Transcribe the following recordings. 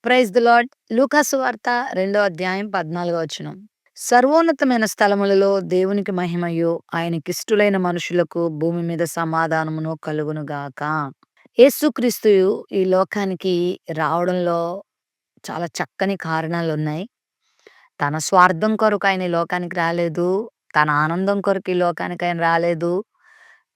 Praise the lord. లూకాసు వార్త 2 అధ్యాయం 14 వచనం. సర్వోన్నతమైన స్థలములలో దేవునికి మహిమయు, ఆయనకిష్టులైన మనుషులకు భూమి మీద సమాధానమును కలుగును గాక. యేసుక్రీస్తు ఈ లోకానికి రావడంలో చాలా చక్కని కారణాలున్నాయి. తన స్వార్థం కొరకు ఆయన ఈ లోకానికి రాలేదు. తన ఆనందం కొరకు ఈ లోకానికి ఆయన రాలేదు.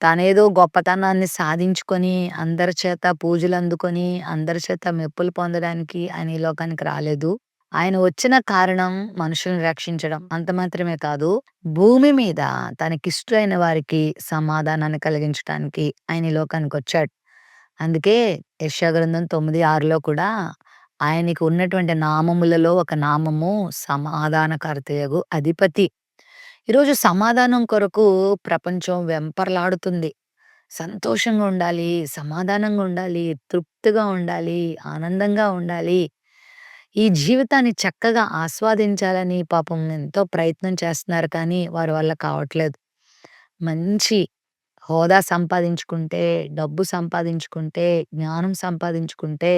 తనేదో గొప్పతనాన్ని సాధించుకొని, అందరి చేత పూజలందుకొని, అందరి చేత మెప్పులు పొందడానికి ఆయన ఈ లోకానికి రాలేదు. ఆయన వచ్చిన కారణం మనుషుల్ని రక్షించడం. అంత మాత్రమే కాదు, భూమి మీద తనకిష్టులైన వారికి సమాధానాన్ని కలిగించటానికి ఆయన ఈ లోకానికొచ్చాడు. అందుకే యెషయా గ్రంథం 9:6లో కూడా ఆయనకి ఉన్నటువంటి నామములలో ఒక నామము సమాధానకర్తయగు అధిపతి. ఈరోజు సమాధానం కొరకు ప్రపంచం వెంపర్లాడుతుంది. సంతోషంగా ఉండాలి, సమాధానంగా ఉండాలి, తృప్తిగా ఉండాలి, ఆనందంగా ఉండాలి. ఈ జీవితాన్ని చక్కగా ఆస్వాదించాలని పాపం ఎంతో ప్రయత్నం చేస్తున్నారు కానీ వారి వల్ల కావట్లేదు. మంచి హోదా సంపాదించుకుంటే, డబ్బు సంపాదించుకుంటే, జ్ఞానం సంపాదించుకుంటే,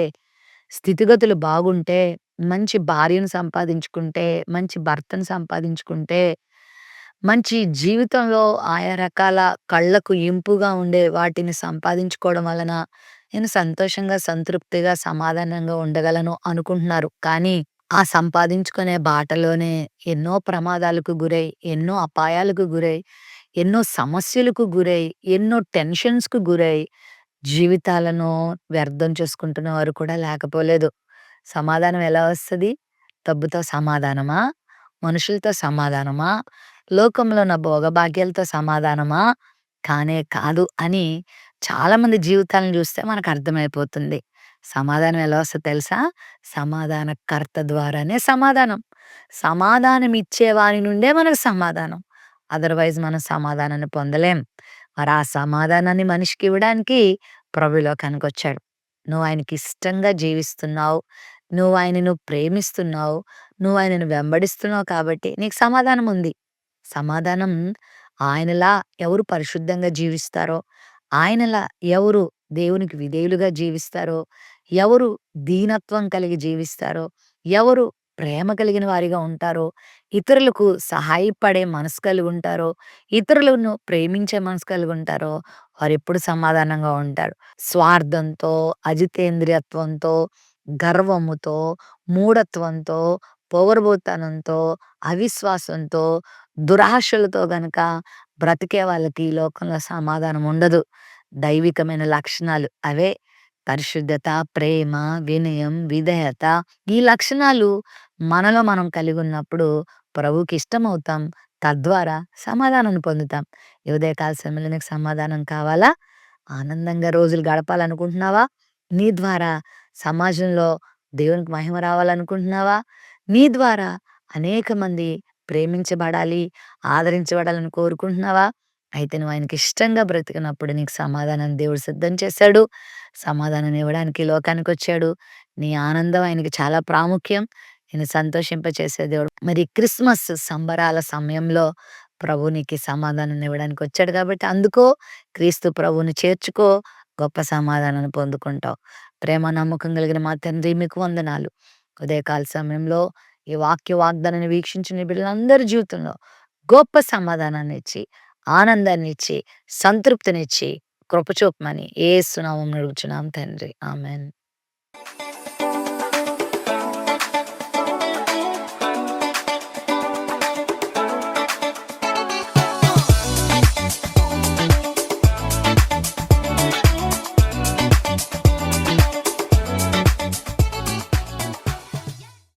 స్థితిగతులు బాగుంటే, మంచి భార్యను సంపాదించుకుంటే, మంచి భర్తను సంపాదించుకుంటే, మంచి జీవితంలో ఆయా రకాల కళ్ళకు ఇంపుగా ఉండే వాటిని సంపాదించుకోవడం వలన నేను సంతోషంగా, సంతృప్తిగా, సమాధానంగా ఉండగలను అనుకుంటున్నారు. కానీ ఆ సంపాదించుకునే బాటలోనే ఎన్నో ప్రమాదాలకు గురై, ఎన్నో అపాయాలకు గురై, ఎన్నో సమస్యలకు గురై, ఎన్నో టెన్షన్స్‌కు గురై, జీవితాలను వ్యర్థం చేసుకుంటున్న వారు కూడా లేకపోలేదు. సమాధానం ఎలా వస్తది? డబ్బుతో సమాధానమా? మనుషులతో సమాధానమా? లోకంలో ఉన్న భోగభాగ్యాలతో సమాధానమా? కానే కాదు అని చాలామంది జీవితాలను చూస్తే మనకు అర్థమైపోతుంది. సమాధానం ఎలా వస్తదో తెలుసా? సమాధానకర్త ద్వారానే సమాధానం. సమాధానం ఇచ్చేవాని నుండే మనకు సమాధానం. అదర్‌వైజ్ మనం సమాధానాన్ని పొందలేం. మరి ఆ సమాధానాన్ని మనిషికి ఇవ్వడానికి ప్రభు ఈ లోకానికొచ్చాడు. నువ్వు ఆయనకి ఇష్టంగా జీవిస్తున్నావు. నువ్వు ప్రేమిస్తున్నావు. నువ్వు ఆయనను వెంబడిస్తున్నావు కాబట్టి నీకు సమాధానం ఉంది. సమాధానం ఆయనలా ఎవరు పరిశుద్ధంగా జీవిస్తారో, ఆయనలా ఎవరు దేవునికి విధేయులుగా జీవిస్తారో, ఎవరు దీనత్వం కలిగి జీవిస్తారో, ఎవరు ప్రేమ కలిగిన వారిగా ఉంటారో, ఇతరులకు సహాయపడే మనసు కలిగుంటారో, ఇతరులను ప్రేమించే మనసు కలిగుంటారో వారెప్పుడు సమాధానంగా ఉంటారు. స్వార్థంతో, అజితేంద్రియత్వంతో, గర్వముతో, మూఢత్వంతో, పొగరుబోతనంతో, అవిశ్వాసంతో, దురాశలతో గనక బ్రతికే వాళ్ళకి ఈ లోకంలో సమాధానం ఉండదు. దైవికమైన లక్షణాలు అవే పరిశుద్ధత, ప్రేమ, వినయం, విధేయత. ఈ లక్షణాలు మనలో మనం కలిగున్నప్పుడు ప్రభువుకి ఇష్టమవుతాం. తద్వారా సమాధానాన్ని పొందుతాం. ఈ ఉదయకాల సమయంలో నీకు సమాధానం కావాలా? ఆనందంగా రోజులు గడపాలనుకుంటున్నావా? నీ ద్వారా సమాజంలో దేవునికి మహిమ రావాలనుకుంటున్నావా? నీ ద్వారా అనేక మంది ప్రేమించబడాలి, ఆదరించబడాలని కోరుకుంటున్నావా? అయితే నువ్వు ఆయనకి ఇష్టంగా బ్రతికినప్పుడు నీకు సమాధానాన్ని దేవుడు సిద్ధం చేశాడు. సమాధానాన్ని ఇవ్వడానికి ఈ లోకానికొచ్చాడు. నీ ఆనందం ఆయనకి చాలా ప్రాముఖ్యం. నిన్ను సంతోషింపచేసే దేవుడు. మరి క్రిస్మస్ సంబరాల సమయంలో ప్రభు నీకు సమాధానాన్ని ఇవ్వడానికి వచ్చాడు కాబట్టి అందుకో, క్రీస్తు ప్రభువుని చేర్చుకో, గొప్ప సమాధానాన్ని పొందుకుంటావు. ప్రేమ నమ్మకం కలిగిన మా తండ్రి మీకు వందనాలు. ఉదయకాల సమయంలో ఈ వాక్య వాగ్దానాన్ని వీక్షించిన బిడ్డలందరి జీవితంలో గొప్ప సమాధానాన్నిచ్చి, ఆనందాన్నిచ్చి, సంతృప్తినిచ్చి, కృప చూపమని యేసు నామమున అడుగుచున్నాం తండ్రి. ఆమేన్.